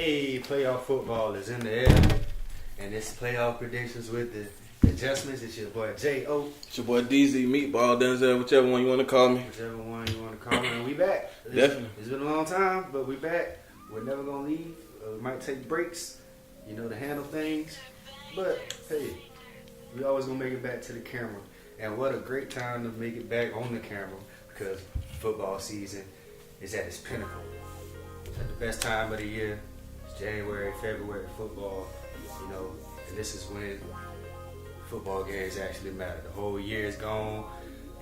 Hey, playoff football is in the air, and it's playoff predictions with the adjustments. It's your boy J.O. It's your boy DZ, Meatball, Denzel, whichever one you want to call me. Whichever one you want to call me, and we back. Definitely. It's been a long time, but we back. We're never going to leave. We might take breaks, to handle things. But, hey, we always going to make it back to the camera. And what a great time to make it back on the camera, because football season is at its pinnacle. It's at the best time of the year. January, February football, and this is when football games actually matter. The whole year is gone.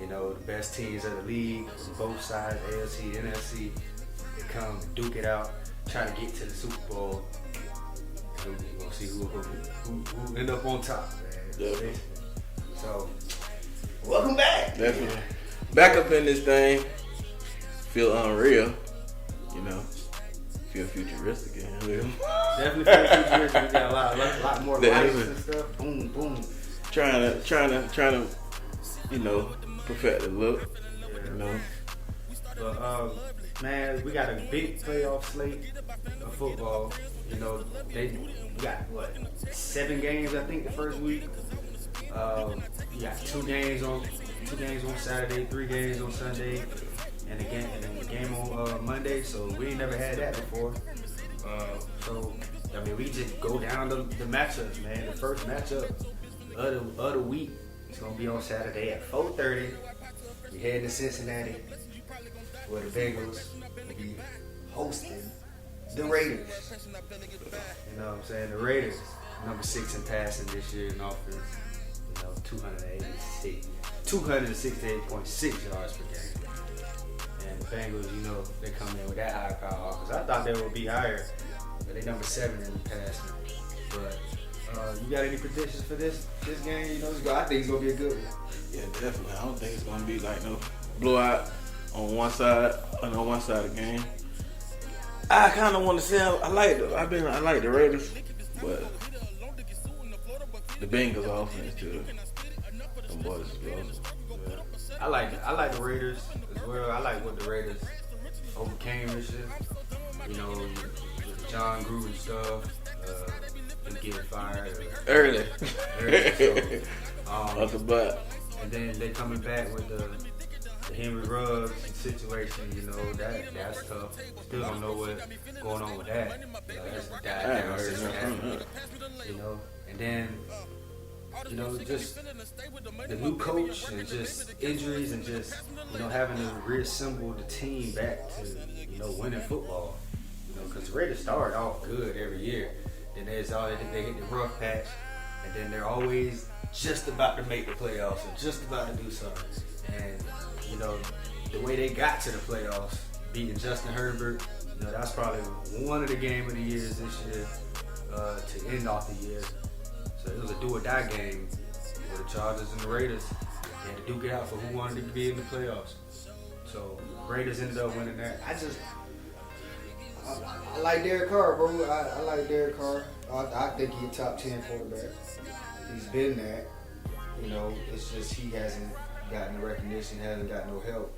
The best teams of the league from both sides, AFC, NFC, they come duke it out, try to get to the Super Bowl. We're gonna see who end up on top, man. Definitely. So, welcome back. Definitely. Back up in this thing. Feel unreal, Feel futuristic again. Definitely feel futuristic. We got a lot more lights and stuff. Boom, boom. Trying to, perfect the look. But man, we got a big playoff slate of football. We got 7 games I think the first week. You got 2 games on Saturday, 3 games on Sunday. And the game on Monday, so we ain't never had that before. We just go down the matchups, man. The first matchup of the week is gonna be on Saturday at 4:30. We heading to Cincinnati, where the Bengals will be hosting the Raiders. You know what I'm saying? The Raiders, number 6 in passing this year in offense. 268.6 yards per game. And the Bengals, they come in with that high power offense. I thought they would be higher, but they number 7 in the passing. But you got any predictions for this game? I think it's gonna be a good one. Yeah, definitely. I don't think it's gonna be like no blowout on one side of the game. I kind of want to say I like the Raiders, but the Bengals offense too. Them boys is awesome. I like the Raiders as well. I like what the Raiders overcame this year. With the John Gruden stuff, them getting fired early. So, off the butt. And then they coming back with the Henry Ruggs situation. That's tough. Still don't know what's going on with that. That's died down since it happened. And then. Just the new coach and just injuries and just, having to reassemble the team back to, winning football. Because the Raiders start off good every year. Then they hit the rough patch. And then they're always just about to make the playoffs or just about to do something. And, the way they got to the playoffs, beating Justin Herbert, that's probably one of the game of the years this year to end off the year. So it was a do-or-die game with the Chargers and the Raiders. They had to duke it out for who wanted to be in the playoffs. So Raiders ended up winning that. I like Derek Carr, bro. I like Derek Carr. I think he's a top 10 quarterback. He's been that. It's just he hasn't gotten the recognition, hasn't got no help.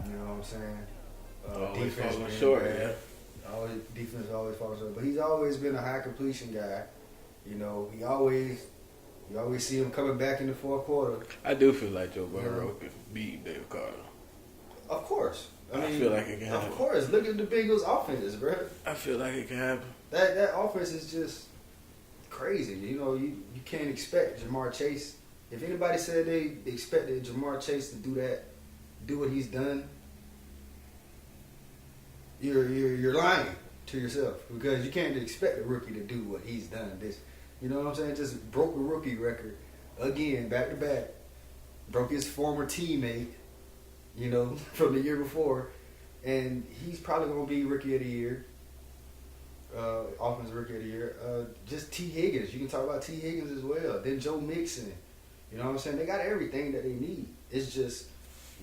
You know what I'm saying? Defense falling short, bad. Defense always falls short. But he's always been a high completion guy. You always see him coming back in the fourth quarter. I do feel like Joe Burrow could beat Derek Carr. Of course. I feel like it can happen. Of course. Look at the Bengals offenses, bro. I feel like it can happen. That offense is just crazy. You can't expect Jamar Chase. If anybody said they expected Jamar Chase to do what he's done, you're lying to yourself, because you can't expect a rookie to do what he's done. You know what I'm saying? Just broke a rookie record again, back to back. Broke his former teammate, from the year before, and he's probably gonna be rookie of the year, offensive rookie of the year. Just T. Higgins, you can talk about T. Higgins as well. Then Joe Mixon, you know what I'm saying? They got everything that they need. It's just,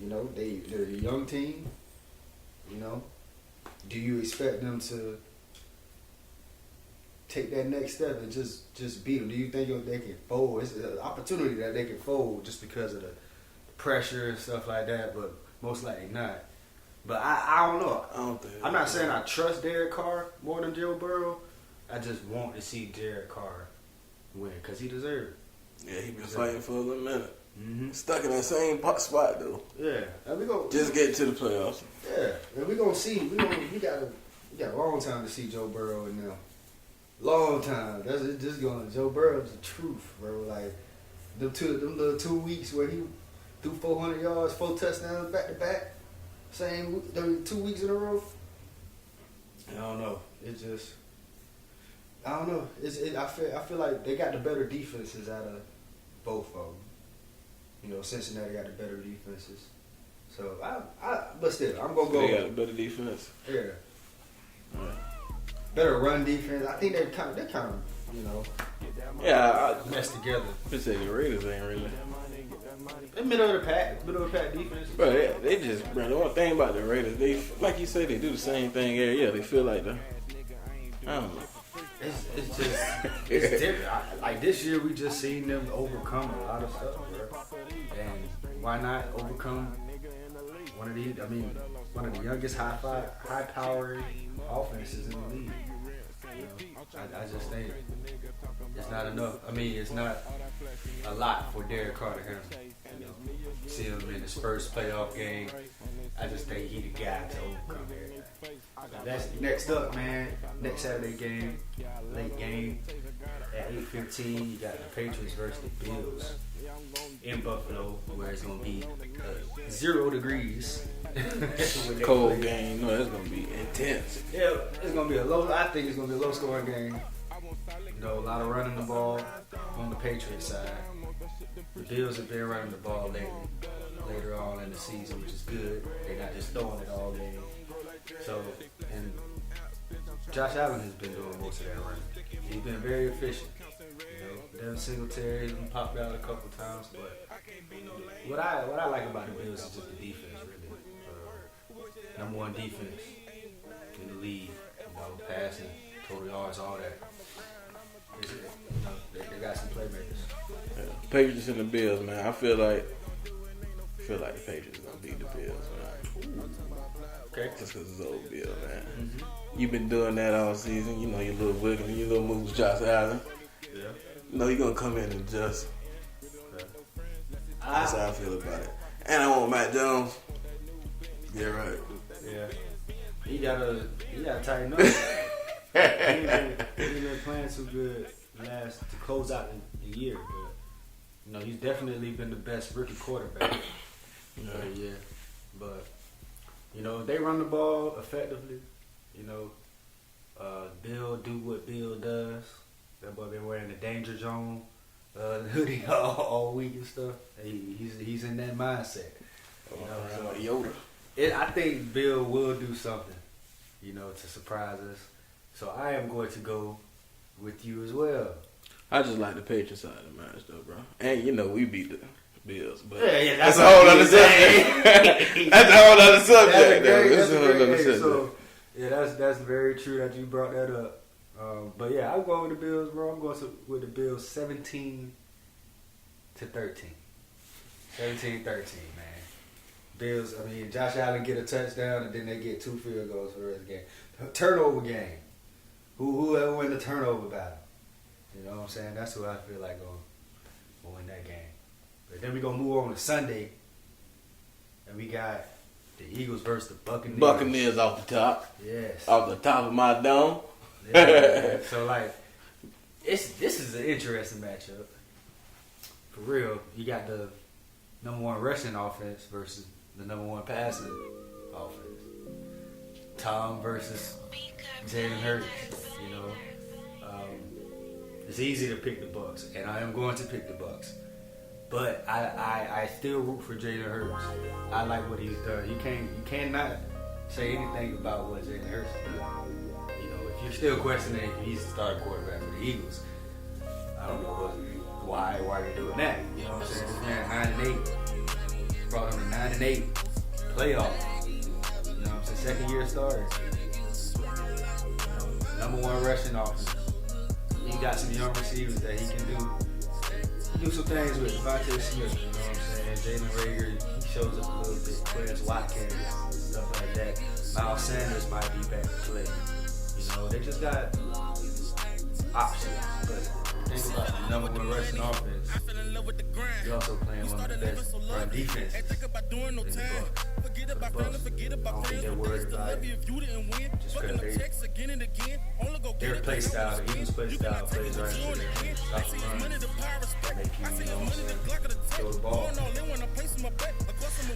they're a young team. Do you expect them to take that next step and just beat them? Do you think they can fold? It's an opportunity that they can fold just because of the pressure and stuff like that, but most likely not. But I don't know. I don't think. I'm not saying I trust Derek Carr more than Joe Burrow, I just want to see Derek Carr win because he deserves it. Yeah, he been fighting for a little minute. Mm-hmm. Stuck in that same spot though. Yeah, and we go just get to the playoffs. Yeah, and we gonna see. We got a long time to see Joe Burrow and them. Long time. That's it. Just going. Joe Burrow's the truth, bro. Like them little 2 weeks where he threw 400 yards, 4 touchdowns back to back, same 2 weeks in a row. I don't know. It just. I don't know. I feel like they got the better defenses out of both of them. You know, Cincinnati got the better defenses. So but still, I'm gonna go. They got a better defense. Yeah. Better run defense. I think they're kind of, you know. Yeah, messed together. Just say the Raiders ain't really. They're middle of the pack defense. Bro, they just, bro. The one thing about the Raiders, they, like you say, they do the same thing every year. They feel like I don't know. It's just it's different. Like this year, we just seen them overcome a lot of stuff, bro. And why not overcome one of the youngest high-powered offenses in the league? You know, I just think it's not enough. I mean, it's not a lot for Derek Carr to handle. You know, see him in his first playoff game. I just think he the guy to overcome everything. That's next up, man. Next Saturday game, late game at 8:15. You got the Patriots versus the Bills in Buffalo, where it's gonna be 0 degrees. Cold game. No, that's gonna be intense. Yeah, it's gonna be I think it's gonna be a low scoring game. You know, a lot of running the ball on the Patriots side. The Bills have been running the ball later on in the season, which is good. They're not just throwing it all game. So, and Josh Allen has been doing most of that running. He's been very efficient. You know, Devin Singletary popped out a couple times, but what I like about the Bills is just the defense, really. Number one defense in the league. You know, passing, total yards, all that. You know, they got some playmakers. Yeah. Patriots and the Bills, man. I feel like the Patriots gonna beat the Bills, man. Okay. Just because it's old Bill, man. Mm-hmm. You've been doing that all season. You know your little wiggling, your little moves, Josh Allen. Yeah. You know you're gonna come in and just. Okay. That's how I feel about it. And I want Matt Jones. Yeah, right. Yeah. He gotta tighten up. He ain't been playing too good to close out the year, but you know he's definitely been the best rookie quarterback. Yeah. But you know they run the ball effectively. You know, Bill do what Bill does. That boy been wearing the danger zone hoodie all week and stuff. He's in that mindset. You know, so Yoda. I think Bill will do something, you know, to surprise us. So I am going to go with you as well. I just like the Patriots side of the match, though, bro. And you know we beat the Bills, but yeah, that's a whole other subject. That's a whole other subject. That's a whole other subject. So yeah, that's very true that you brought that up. But yeah, I'm going with the Bills, bro. I'm going with the Bills 17-13. 17-13, man. Bills, I mean, Josh Allen get a touchdown and then they get 2 field goals for the rest of the game. Turnover game. Whoever win the turnover battle. You know what I'm saying? That's who I feel like going win that game. But then we're going to move on to Sunday. And we got the Eagles versus the Buccaneers. Buccaneers off the top. Yes. Off the top of my dome. Yeah, so, like, this is an interesting matchup. For real, you got the number 1 rushing offense versus the number 1 passing offense. Tom versus Jalen Hurts. You know, it's easy to pick the Bucs, and I am going to pick the Bucs. But I still root for Jalen Hurts. I like what he's done. You cannot say anything about what Jalen Hurts has done. You know, if you're still questioning if he's the starting quarterback for the Eagles, I don't know why you're doing that. You know what I'm saying? This man 9-8. Brought him to 9-8 playoff. You know what I'm saying? Second year starter. You know, number 1 rushing offense. He got some young receivers that he can do some things with. Devontae Smith, you know what I'm saying? Jalen Reagor, he shows up a little bit. Quez Watkins, stuff like that. Miles Sanders might be back to play. You know, they just got options. But think about the number one rushing offense. You're also playing one of the best run defenses in the Bucks. I don't think they're worried about it. Just because their play style, the Eagles' play style, plays right into their hands. Stop the run. Make you, throw the ball.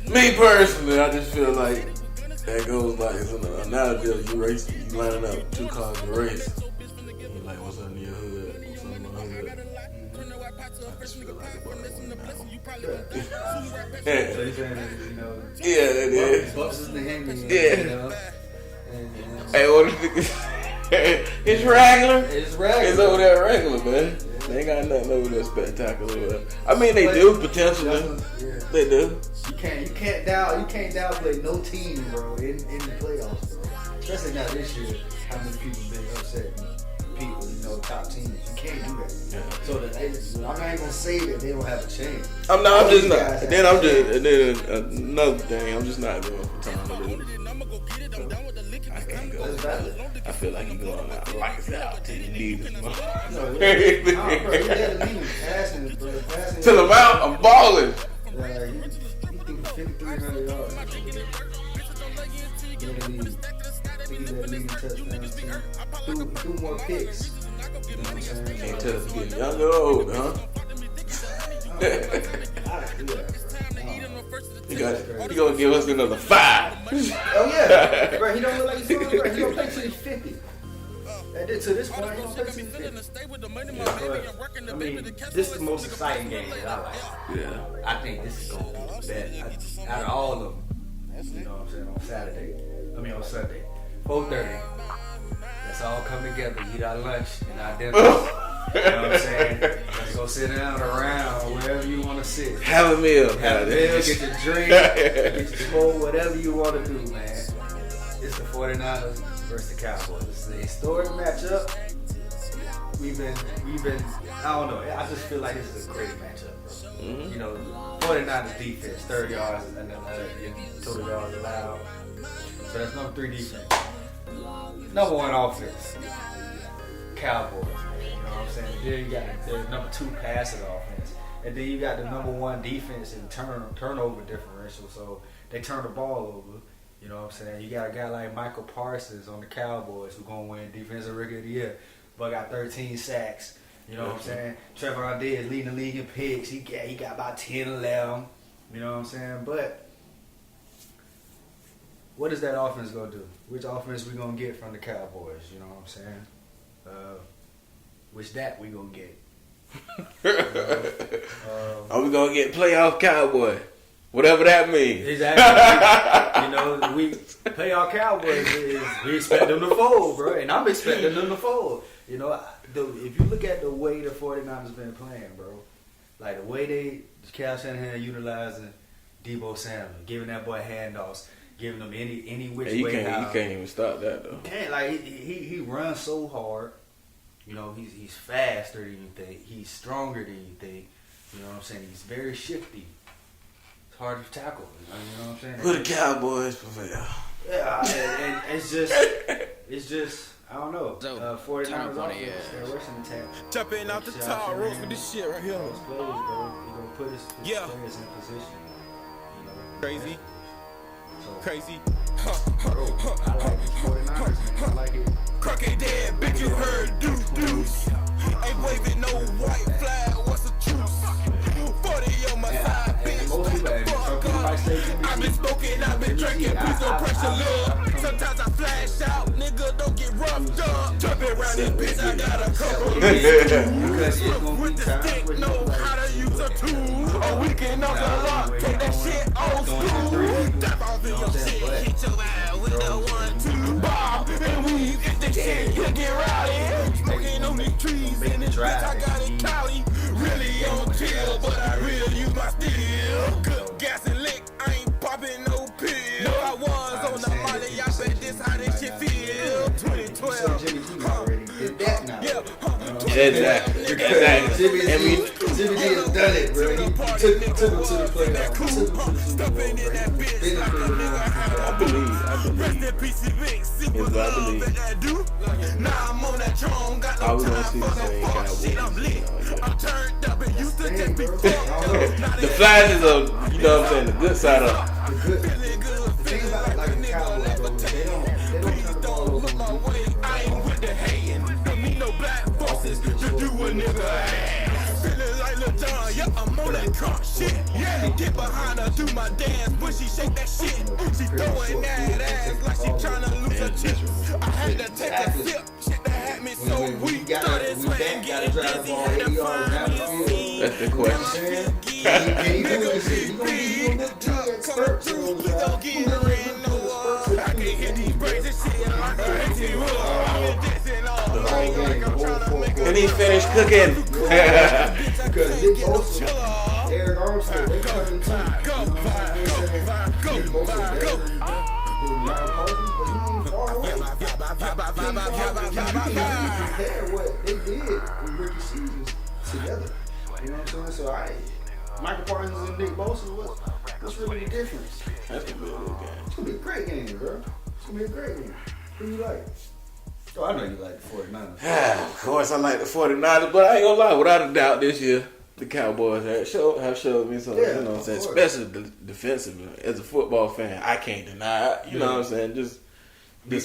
Me personally, I just feel like that goes like it's an analogy of you lining up 2 cars in a race. You're like, what's under your hood? What's under my hood? I just feel like the Yeah. So you're saying that, yeah, that is. Bucks is the hangman. Yeah. Hey, what is it? It's regular. It's regular. It's over there regular, man. They ain't got nothing over there spectacular. I mean, they do potentially. Yeah. They do. You can't downplay no team, bro, in the playoffs, bro. Especially not this year. How many people been upset? People, top teams. You can't do that. Yeah. So I'm not even gonna say that they don't have a chance. I'm just not. Then another thing. I'm just not going for Tom to lose. I can't go. I feel like you're going out lights out till you leave this month. Bro, you had to leave passing, bro. Till I'm out, I'm balling. He threw 5,300 yards. He led leading touchdowns. Threw more picks. You know what I'm saying? Can't tell us getting younger or older, huh? He gonna give us another 5. Oh yeah, bro. He don't look like he's doing right. He don't play till he's 50. To this point, he don't play till he's 50. I mean, this is the most exciting game that I like. Yeah. I think this is gonna be the best out of all of them. You know what I'm saying? On Sunday, 4:30. Let's all come together, eat our lunch and our dinner. You know what I'm saying? Let's go sit down around wherever you want to sit. Have a meal. Get your drink, get your smoke, whatever you want to do, man. It's the 49ers versus the Cowboys. It's a historic matchup. We've been. I don't know. I just feel like this is a great matchup, bro. Mm-hmm. 49ers defense, 30 yards and total yards allowed. So that's number 3 defense. Number 1 offense, Cowboys. You know what I'm saying? Then you got the number 2 passing offense, and then you got the number 1 defense in turnover differential. So they turn the ball over. You know what I'm saying? You got a guy like Michael Parsons on the Cowboys who's gonna win Defensive Rookie of the Year, but got 13 sacks. You know what I'm saying? Trevor Diggs leading the league in picks. He got about 10, 11. You know what I'm saying? But what is that offense going to do? Which offense we going to get from the Cowboys? You know what I'm saying? Which that we going to get? Are we going to get playoff Cowboy? Whatever that means. Exactly. We playoff Cowboys we expect them to fold, bro. And I'm expecting them to fold. If you look at the way the 49ers been playing, bro, like the way Cal Shanahan utilizing Deebo Samuel, giving that boy handoffs, giving them any which way. You can't even stop that though. He runs so hard. He's faster than you think. He's stronger than you think. You know what I'm saying? He's very shifty. It's hard to tackle. You know what I'm saying? Who the Cowboys prevail? Yeah, and it's just. I don't know. 49ers offense, they're rushing attack. Jumping out the tall rope with this shit right here. Those plays, bro. He gonna put his players in position. Crazy. Crazy. I like the 49ers. I like it. Crooked dead, bitch, you heard deuce. Ain't waving no white flag, what's the truce? 40 on my side, bitch, I've been smoking, I've been drinking, please don't pressure love. Sometimes I flash out, nigga, don't get roughed up. Jumping around this bitch, I got a couple of with the stick, know how to use a tool. A weekend off the lock, take that shit old school. Tap off in your shit, hit your ass with the 1-2 bob. And weave, if the shit, you get rowdy. Smoking on these trees, in this bitch, I got it Cali. Really on chill, but I really use my steel. Good gas and lick, I ain't popping no pill. I was on the molly, I said this how this shit feel. 2012. Exactly. Jimmy D has done it, bro. He took him to the playoffs. I Rest in peace, Vic. Super love and that do. Now I'm on that throne. Got no time for no fuck shit. I'm lit. I'm turned up and used to just be fucked up. The flashes of, you know what I'm saying, the good side of Feeling good. Feeling like a nigga. They don't turn the ball over. I ain't with the hating. Don't need no black bosses to do a nigga ass. Feeling like Lil Jon, yeah, I'm on that drunk shit. Yeah, get behind her, do my dance, when she shake that shit. She throwing that ass like she tryna lose her chip. I had to take a sip, shit that had me so weak. Started sweating, getting dizzy, had to find me. That's the question. Can you do this shit? You gonna be a good Come through, we gon' get her in no war. I can hit these braids and shit like crazy. I'm dancing all night like I'm tryna make a And he finished cooking. Because Nick Bosa, Eric Armstead, they coming compare what they did with rookie seasons together. You know what I'm saying? So Michael Parsons and Nick Bosa, what's really the difference? That's gonna be a good game. It's gonna be a great game, bro. It's gonna be a great game. Who you like? Oh, I know you like the 49ers. Of course, I like the 49ers, but I ain't gonna lie, without a doubt, this year, the Cowboys have showed me something, Yeah, you know what I'm saying? of course. Especially defensively. As a football fan, I can't deny it, you know what I'm saying? Just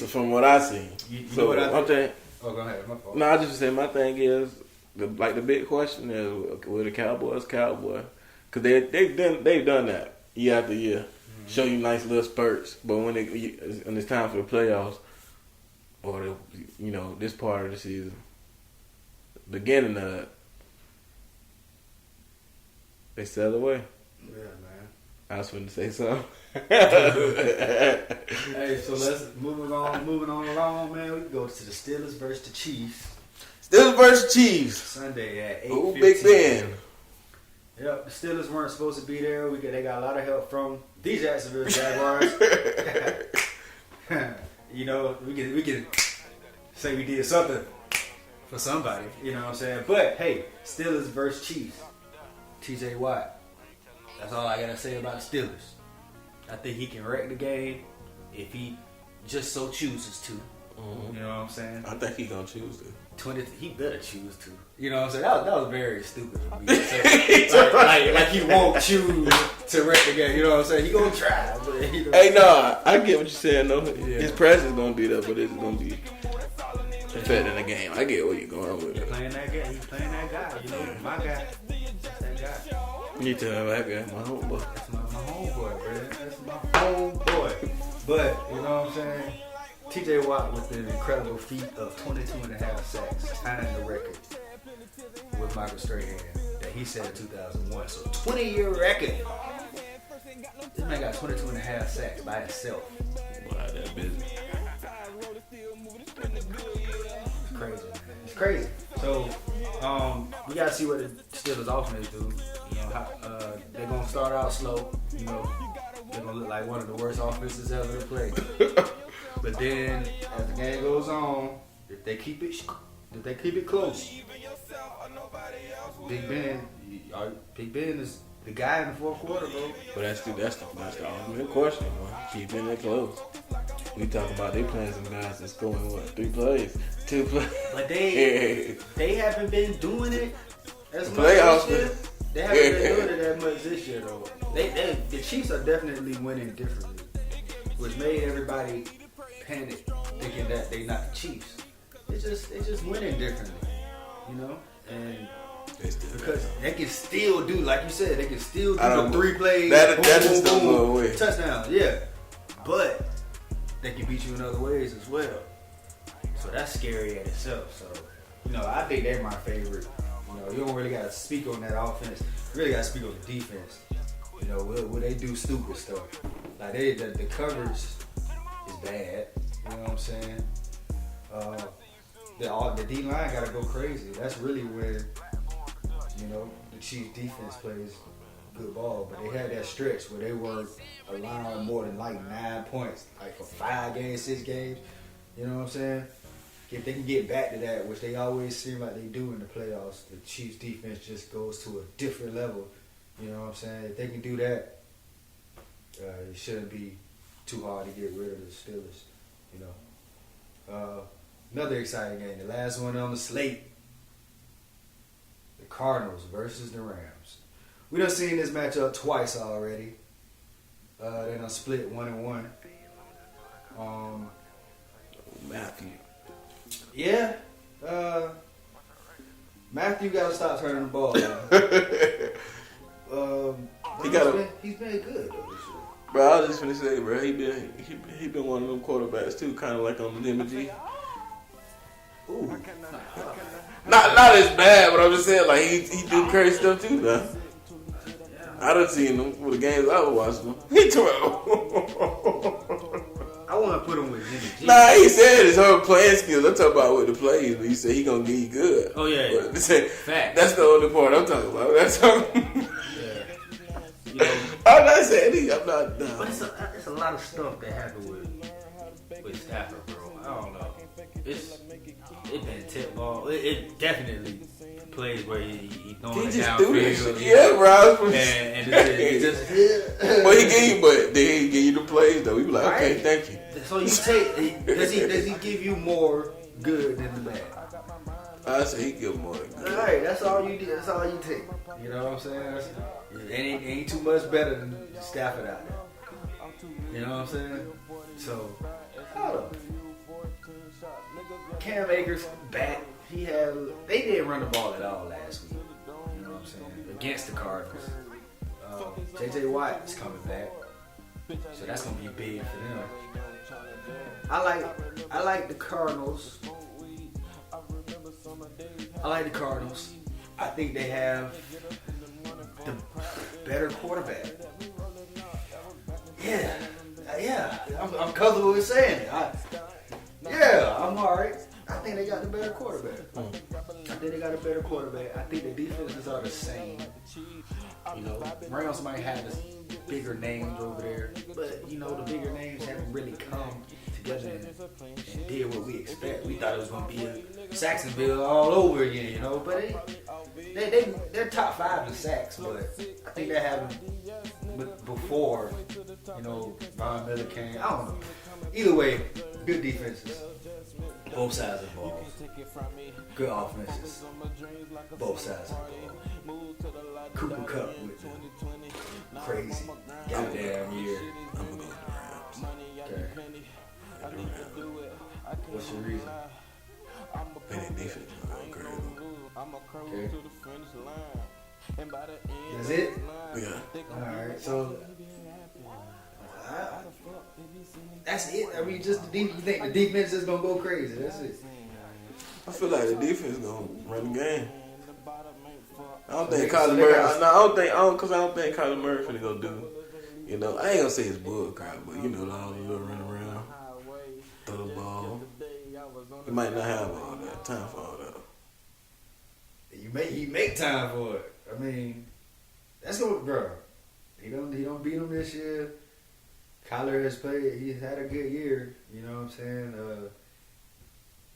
from what I see. You So, know what I I'm saying, Oh, go ahead. My fault. no, I just saying, my thing is, the big question is, will the Cowboys cowboy? Because they've done that year after year. Mm-hmm. Show you nice little spurts, but when it's time for the playoffs, or this part of the season, beginning of it, they sell away. Yeah, man. I was going to say something. Hey, so let's moving on along, man. We can go to the Steelers versus the Chiefs. Steelers versus Chiefs. Sunday at 8:15. Oh, Big Ben. Yep, the Steelers weren't supposed to be there. They got a lot of help from the Jacksonville Jaguars. You know, we can say we did something for somebody. You know what I'm saying? But hey, Steelers versus Chiefs. TJ Watt. That's all I gotta say about the Steelers. I think he can wreck the game if he just so chooses to. Mm-hmm. You know what I'm saying? I think he's gonna choose to. He better choose to. You know what I'm saying? That was very stupid for me to say. like he won't choose to wreck the game. You know what I'm saying? He gonna try. But Hey, no, I get what you're saying, though. Yeah. His presence gonna be there, but it's gonna be affecting the game. I get where you're going with it. playing that guy. He's playing that guy. You know, my guy. That's that guy. You tell him that guy, my homeboy. That's my homeboy, bro. That's my homeboy. But, you know what I'm saying? TJ Watt with the incredible feat of 22.5 sacks, tying the record with Michael Strahan that he set in 2001. So 20-year record. This man got 22.5 sacks by himself. Wow, that business. It's crazy, man. It's crazy. So we gotta see what the Steelers offense do. You know, they're gonna start out slow. You know, they're gonna look like one of the worst offenses ever to play. But then, as the game goes on, if they keep it close, Big Ben is the guy in the fourth quarter, bro. But that's the ultimate question, bro. Keeping it close. We talk about they playing some guys that's scoring what, 3 plays, 2 plays. But they haven't been doing it as much Playoffs. this year. They haven't been doing it as much this year, though. The Chiefs are definitely winning differently, which made everybody panic, thinking that they not the Chiefs. They just winning differently, you know, and because they can still do, like you said, they can still do the 3 plays, boom, touchdown, yeah. But they can beat you in other ways as well. So that's scary in itself. So, you know, I think they're my favorite. You know, you don't really gotta speak on that offense. You really gotta speak on the defense. You know, will they do stupid stuff? Like the coverage is bad. You know what I'm saying? The D-line gotta go crazy. That's really when, you know, the Chiefs defense plays good ball. But they had that stretch where they were allowing more than like 9 points, like for 5 games, 6 games. You know what I'm saying? If they can get back to that, which they always seem like they do in the playoffs, the Chiefs defense just goes to a different level. You know what I'm saying? If they can do that, it shouldn't be too hard to get rid of the Steelers. You know. Another exciting game. The last one on the slate. The Cardinals versus the Rams. We done seen this matchup twice already. They done split 1-1. Matthew. Yeah. Matthew gotta stop turning the ball down. He's been good though this year. Bro, I was just finna say, bro, he been one of them quarterbacks too, kind of like on the MG. Ooh. Not as bad, but I'm just saying, like he do crazy stuff too, man. I done seen him for the games I was watching him. He 12. I want to put him with Jimmy G. Nah, he said his whole playing skills. I'm talking about with the plays, but he said he gonna get you good. Oh yeah, fact. That's the only part I'm talking about. That's all. Yeah. You know, I'm not saying I'm not dumb. but it's a lot of stuff that happened with Stafford, bro. I don't know. It been tip ball. It definitely plays where he throwing it downfield. Yeah, bro. And it just but then he give you the plays though. We be like, okay, thank you. So you take does he give you more good than the bad? I say he give more than good. Alright, that's all you do. That's all you take. You know what I'm saying? It ain't too much better than Stafford out there. You know what I'm saying? So, hold up. Cam Akers back. They didn't run the ball at all last week. You know what I'm saying? Against the Cardinals. J.J. Watt is coming back. So that's gonna be big for them. I like the Cardinals. I think they have the better quarterback. Yeah. I'm comfortable with saying it. I'm alright. I think they got the better quarterback. I think the defenses are the same. You know, Rams might have the bigger names over there, but you know the bigger names haven't really come together and did what we expect. We thought it was gonna be a Saxonville all over again, you know. But they're top 5 in sacks, but I think they haven't before. You know, Von Miller came. I don't know. Either way, good defenses. Both sides of the ball. Good offenses. Both sides of the ball. Cooper Kupp with the crazy goddamn year. I'm gonna go with the Rams. Okay. What's your reason? And their defense is crazy. Okay. That's it? Yeah. Alright, so that's it. I mean, just the defense. You think the defense is gonna go crazy? That's it. I feel like the defense is gonna run the game. I don't think Kyler Murray. I don't think Kyler Murray finna go do. You know, I ain't gonna say it's bull crap, but you know, all the little run around, throw the ball. He might not have all that time for all that. He make time for it. I mean, that's what, bro. He don't beat him this year. Kyler has played. He's had a good year. You know what I'm saying?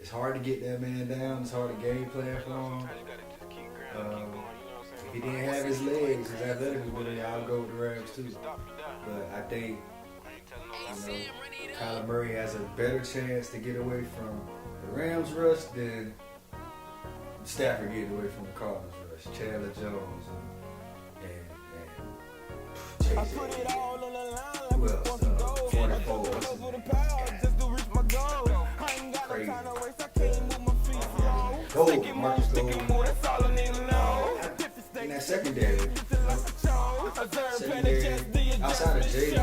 It's hard to get that man down. It's hard to game plan for him. If he didn't have his legs, his athletic ability, I'll go with the Rams too. But I think, Kyler Murray has a better chance to get away from the Rams rush than Stafford getting away from the Cardinals rush. Chandler Jones and Chase. Who else? 44. What's his name? Crazy. Gold. Marcus Gold. In that secondary, outside of Jalen,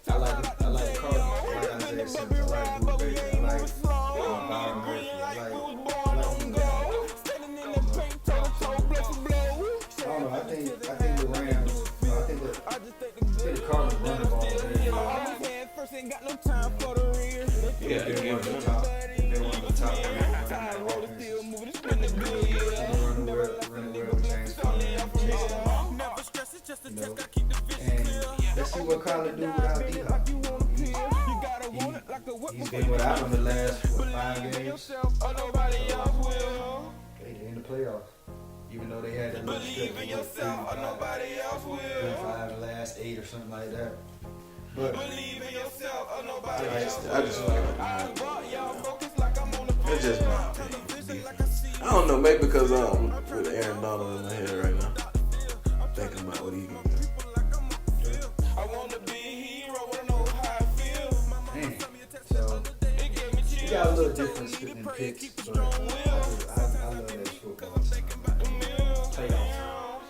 I like the Cardinals. I like Isaiah Simmons. I like Blue Bay. I like Byron Murphy. I like I don't know. I think the Rams. I think the Cardinals run the ball. Yeah, they're one of the top. They're one of the top. And let's see what Kyler do without D-Hop. He's been without him the last 5 games. They in the playoffs. Even though they had that little stretch. 5 the last 8 or something like that. But I just feel like it's just my opinion. I don't know, maybe because with Aaron Donald in my head right now, thinking about what he can do. man, so you got a little difference in picks, but I love that football team. Playoff time.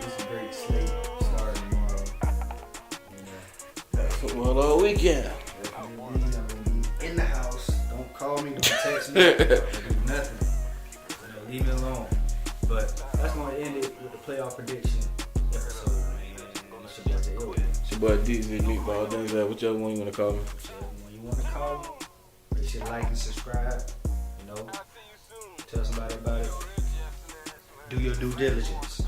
It's a great slate starting tomorrow. Football all weekend. I'm gonna be in the house. Don't call me. Don't text me. Don't do nothing. Leave me alone. But that's gonna end it with the playoff prediction episode, man. It's your boy J.O. It's your boy DZ Meatball Danzel. Whichever one you want to call me. Whichever one you want to call me. Make sure to like and subscribe. You know, tell somebody about it. Do your due diligence.